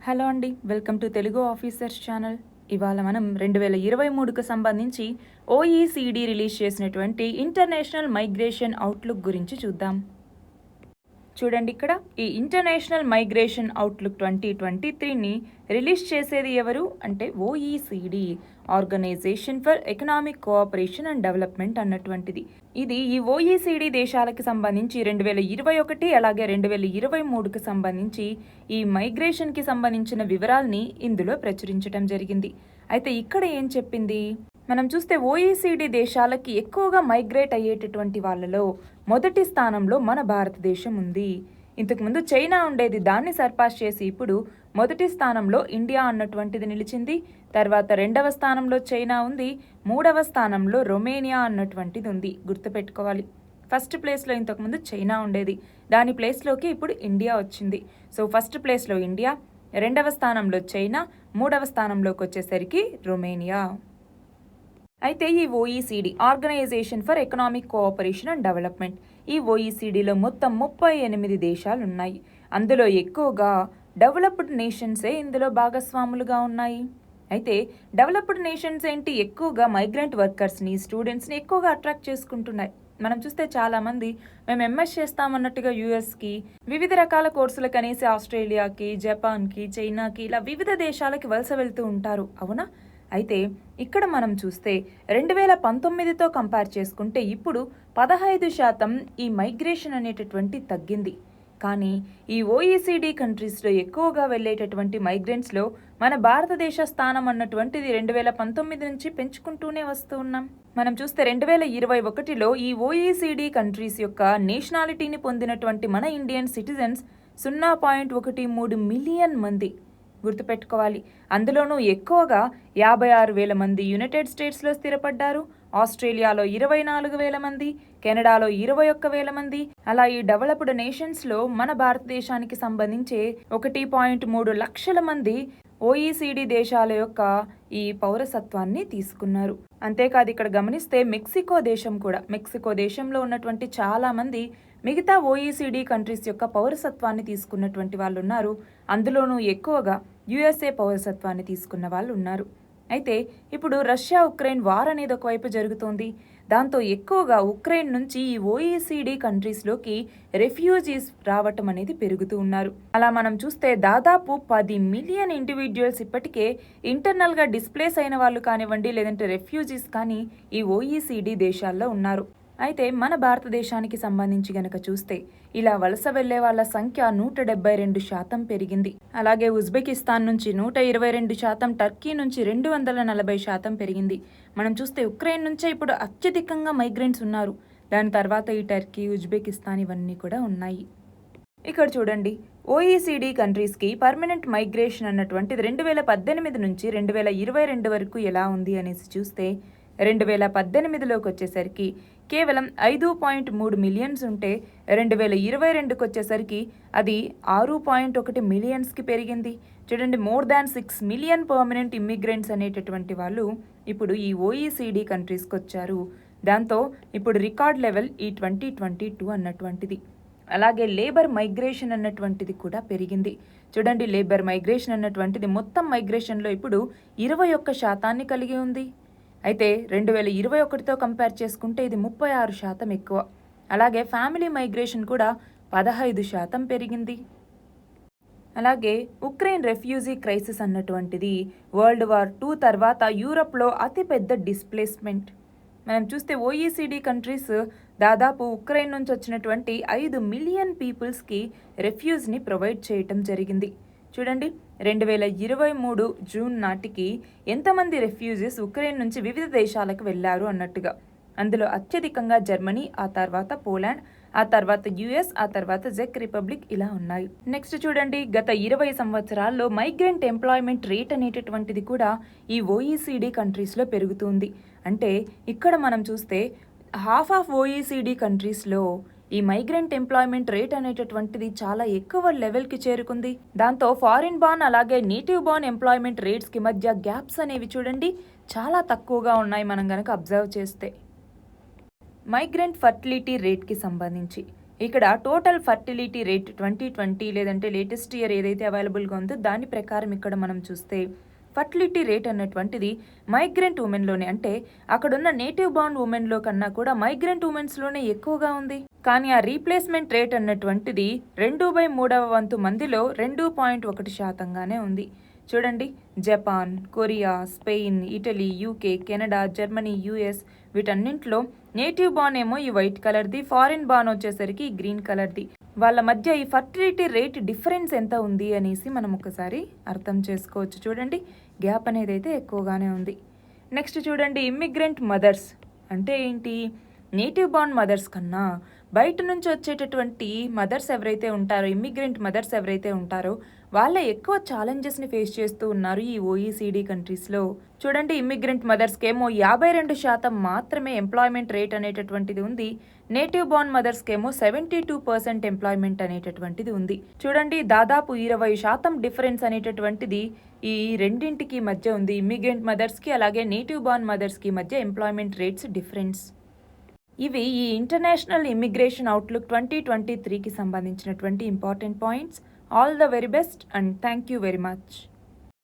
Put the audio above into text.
Hello అండి, welcome to Telugu officers channel. ఇవాళ మనం 2023కు సంబంధించి OECD రిలీజ్ చేసినటువంటి ఇంటర్నేషనల్ మైగ్రేషన్ అవుట్లుక్ గురించి చూద్దాం. చూడండి, ఇక్కడ ఈ ఇంటర్నేషనల్ మైగ్రేషన్ అవుట్లుక్ 2023ని రిలీజ్ చేసేది ఎవరు అంటే OECD, organisation for economic cooperation and development అన్నటువంటిది. ఇది ఈ OECD దేశాలకు సంబంధించి 2021 అలాగే 2023కు సంబంధించి ఈ మైగ్రేషన్కి సంబంధించిన వివరాల్ని ఇందులో ప్రచురించడం జరిగింది. అయితే ఇక్కడ ఏం చెప్పింది, మనం చూస్తే OECD దేశాలకి ఎక్కువగా మైగ్రేట్ అయ్యేటటువంటి వాళ్ళలో మొదటి స్థానంలో మన భారతదేశం ఉంది. ఇంతకుముందు చైనా ఉండేది, దాన్ని సర్పాస్ చేసి ఇప్పుడు మొదటి స్థానంలో ఇండియా అన్నటువంటిది నిలిచింది. తర్వాత రెండవ స్థానంలో చైనా ఉంది, మూడవ స్థానంలో రొమేనియా అన్నటువంటిది ఉంది. గుర్తుపెట్టుకోవాలి, ఫస్ట్ ప్లేస్లో ఇంతకుముందు చైనా ఉండేది, దాని ప్లేస్లోకి ఇప్పుడు ఇండియా వచ్చింది. సో ఫస్ట్ ప్లేస్లో ఇండియా, రెండవ స్థానంలో చైనా, మూడవ స్థానంలోకి వచ్చేసరికి రొమేనియా. అయితే ఈ OECD, organisation for economic cooperation and development, ఈ OECDలో మొత్తం 38 దేశాలు ఉన్నాయి. అందులో ఎక్కువగా డెవలప్డ్ నేషన్సే ఇందులో భాగస్వాములుగా ఉన్నాయి. అయితే డెవలప్డ్ నేషన్స్ ఏంటి, ఎక్కువగా మైగ్రెంట్ వర్కర్స్ని, స్టూడెంట్స్ని ఎక్కువగా అట్రాక్ట్ చేసుకుంటున్నాయి. మనం చూస్తే చాలామంది మేము ఎంఎస్ చేస్తామన్నట్టుగా యూఎస్కి, వివిధ రకాల కోర్సులకు అనేసి ఆస్ట్రేలియాకి, జపాన్కి, చైనాకి, ఇలా వివిధ దేశాలకి వలస వెళ్తూ ఉంటారు, అవునా? అయితే ఇక్కడ మనం చూస్తే 2019తో కంపేర్ చేసుకుంటే ఇప్పుడు 15% ఈ మైగ్రేషన్ అనేటటువంటి తగ్గింది. కానీ ఈ OECD కంట్రీస్లో ఎక్కువగా వెళ్ళేటటువంటి మైగ్రెంట్స్లో మన భారతదేశ స్థానం అన్నటువంటిది 2019 నుంచి పెంచుకుంటూనే వస్తూ ఉన్నాం. మనం చూస్తే 2021లో ఈ OECD కంట్రీస్ యొక్క నేషనాలిటీని పొందినటువంటి మన ఇండియన్ సిటిజన్స్ 0.13 మిలియన్ మంది. గుర్తుపెట్టుకోవాలి, అందులోనూ ఎక్కువగా 56,000 మంది యునైటెడ్ స్టేట్స్లో స్థిరపడ్డారు, ఆస్ట్రేలియాలో 24,000 మంది, కెనడాలో 21,000 మంది. అలా ఈ డెవలప్డ్ నేషన్స్లో మన భారతదేశానికి సంబంధించే 1.3 లక్షల మంది OECD దేశాల యొక్క ఈ పౌరసత్వాన్ని తీసుకున్నారు. అంతేకాదు, ఇక్కడ గమనిస్తే మెక్సికో దేశంలో ఉన్నటువంటి చాలా మంది మిగతా OECD కంట్రీస్ యొక్క పౌరసత్వాన్ని తీసుకున్నటువంటి వాళ్ళు ఉన్నారు. అందులోనూ ఎక్కువగా USA పౌరసత్వాన్ని తీసుకున్న వాళ్ళు ఉన్నారు. అయితే ఇప్పుడు రష్యా ఉక్రెయిన్ వార్ అనేది ఒకవైపు జరుగుతోంది. దాంతో ఎక్కువగా ఉక్రెయిన్ నుంచి ఈ OECD కంట్రీస్లోకి రెఫ్యూజీస్ రావటం అనేది పెరుగుతూ ఉన్నారు. అలా మనం చూస్తే దాదాపు 10 మిలియన్ ఇండివిజువల్స్ ఇప్పటికే ఇంటర్నల్గా డిస్ప్లేస్ అయిన వాళ్ళు కానివ్వండి, లేదంటే రెఫ్యూజీస్ కానీ ఈ OECD దేశాల్లో ఉన్నారు. అయితే మన భారతదేశానికి సంబంధించి గనక చూస్తే ఇలా వలస వెళ్లే వాళ్ళ సంఖ్య 172% పెరిగింది. అలాగే ఉజ్బెకిస్తాన్ నుంచి 122%, టర్కీ నుంచి 240% పెరిగింది. మనం చూస్తే ఉక్రెయిన్ నుంచే ఇప్పుడు అత్యధికంగా మైగ్రెంట్స్ ఉన్నారు. దాని తర్వాత ఈ టర్కీ, ఉజ్బెకిస్తాన్ ఇవన్నీ కూడా ఉన్నాయి. ఇక్కడ చూడండి, OECD కంట్రీస్కి పర్మనెంట్ మైగ్రేషన్ అన్నటువంటిది 2018 నుంచి 2022 వరకు ఎలా ఉంది అనేసి చూస్తే 2018లోకి వచ్చేసరికి కేవలం 5.3 మిలియన్స్ ఉంటే 2022కి వచ్చేసరికి అది 6.1 మిలియన్స్కి పెరిగింది. చూడండి, more than 6 million permanent immigrants అనేటటువంటి వాళ్ళు ఇప్పుడు ఈ OECD కంట్రీస్కి వచ్చారు. దాంతో ఇప్పుడు రికార్డ్ లెవెల్ ఈ 2022 అన్నటువంటిది. అలాగే లేబర్ మైగ్రేషన్ అన్నటువంటిది కూడా పెరిగింది. చూడండి, లేబర్ మైగ్రేషన్ అన్నటువంటిది మొత్తం మైగ్రేషన్లో ఇప్పుడు 21% కలిగి ఉంది. అయితే 2021తో కంపేర్ చేసుకుంటే ఇది 36% ఎక్కువ. అలాగే ఫ్యామిలీ మైగ్రేషన్ కూడా 15% పెరిగింది. అలాగే ఉక్రెయిన్ రెఫ్యూజీ క్రైసిస్ అన్నటువంటిది వరల్డ్ వార్ 2 తర్వాత యూరప్లో అతిపెద్ద డిస్ప్లేస్మెంట్. మనం చూస్తే OECD కంట్రీస్ దాదాపు ఉక్రెయిన్ నుంచి వచ్చినటువంటి 5 మిలియన్ పీపుల్స్కి రెఫ్యూజ్ని ప్రొవైడ్ చేయటం జరిగింది. చూడండి, 2023 జూన్ నాటికి ఎంతమంది రెఫ్యూజీస్ ఉక్రెయిన్ నుంచి వివిధ దేశాలకు వెళ్ళారు అన్నట్టుగా. అందులో అత్యధికంగా జర్మనీ, ఆ తర్వాత పోలాండ్, ఆ తర్వాత US, ఆ తర్వాత చెక్ రిపబ్లిక్ ఇలా ఉన్నాయి. నెక్స్ట్ చూడండి, గత 20 సంవత్సరాల్లో మైగ్రెంట్ ఎంప్లాయ్మెంట్ రేట్ అనేటటువంటిది కూడా ఈ OECD కంట్రీస్లో పెరుగుతుంది. అంటే ఇక్కడ మనం చూస్తే హాఫ్ ఆఫ్ OECD కంట్రీస్లో ఈ మైగ్రెంట్ ఎంప్లాయ్మెంట్ రేట్ అనేటటువంటిది చాలా ఎక్కువ లెవెల్కి చేరుకుంది. దాంతో ఫారిన్ బార్న్ అలాగే నేటివ్ బార్న్ ఎంప్లాయ్మెంట్ రేట్స్కి మధ్య గ్యాప్స్ అనేవి చూడండి చాలా తక్కువగా ఉన్నాయి మనం గనక అబ్జర్వ్ చేస్తే. మైగ్రెంట్ ఫర్టిలిటీ రేట్కి సంబంధించి ఇక్కడ టోటల్ ఫర్టిలిటీ రేట్ 2020 లేదంటే లేటెస్ట్ ఇయర్ ఏదైతే అవైలబుల్గా ఉందో దాని ప్రకారం ఇక్కడ మనం చూస్తే ఫర్టిలిటీ రేట్ అన్నటువంటిది మైగ్రెంట్ ఉమెన్లోనే, అంటే అక్కడున్న నేటివ్ బార్న్ ఉమెన్లో కన్నా కూడా మైగ్రెంట్ ఉమెన్స్లోనే ఎక్కువగా ఉంది. కానీ ఆ రీప్లేస్మెంట్ రేట్ అన్నటువంటిది 2/3 మందిలో 2.1%గానే ఉంది. చూడండి, Japan, Korea, Spain, Italy, UK, Canada, Germany, US వీటన్నింటిలో నేటివ్ బార్న్ ఏమో ఈ వైట్ కలర్ది, ఫారిన్ బార్న్ వచ్చేసరికి ఈ గ్రీన్ కలర్ది. వాళ్ళ మధ్య ఈ ఫర్టిలిటీ రేట్ డిఫరెన్స్ ఎంత ఉంది అనేసి మనం ఒకసారి అర్థం చేసుకోవచ్చు. చూడండి, గ్యాప్ అనేది అయితే ఎక్కువగానే ఉంది. నెక్స్ట్ చూడండి, ఇమ్మిగ్రెంట్ మదర్స్ అంటే ఏంటి? నేటివ్ బార్న్ మదర్స్ కన్నా బయట నుంచి వచ్చేటటువంటి మదర్స్ ఎవరైతే ఉంటారో, ఇమ్మిగ్రెంట్ మదర్స్ ఎవరైతే ఉంటారో వాళ్ళ ఎక్కువ ఛాలెంజెస్ని ఫేస్ చేస్తూ ఉన్నారు ఈ OECD కంట్రీస్లో. చూడండి, ఇమ్మిగ్రెంట్ మదర్స్కి ఏమో 52% మాత్రమే ఎంప్లాయ్మెంట్ రేట్ అనేటటువంటిది ఉంది. నేటివ్ బార్న్ మదర్స్కి ఏమో 72% ఎంప్లాయ్మెంట్ అనేటటువంటిది ఉంది. చూడండి, దాదాపు 20% డిఫరెన్స్ అనేటటువంటిది ఈ రెండింటికి మధ్య ఉంది. ఇమ్మిగ్రెంట్ మదర్స్కి అలాగే నేటివ్ బార్న్ మదర్స్కి మధ్య ఎంప్లాయ్మెంట్ రేట్స్ డిఫరెన్స్. ఇవి ఈ ఇంటర్నేషనల్ ఇమిగ్రేషన్ అవుట్లుక్ 2023కి సంబంధించినటువంటి important points. All the very best and thank you very much.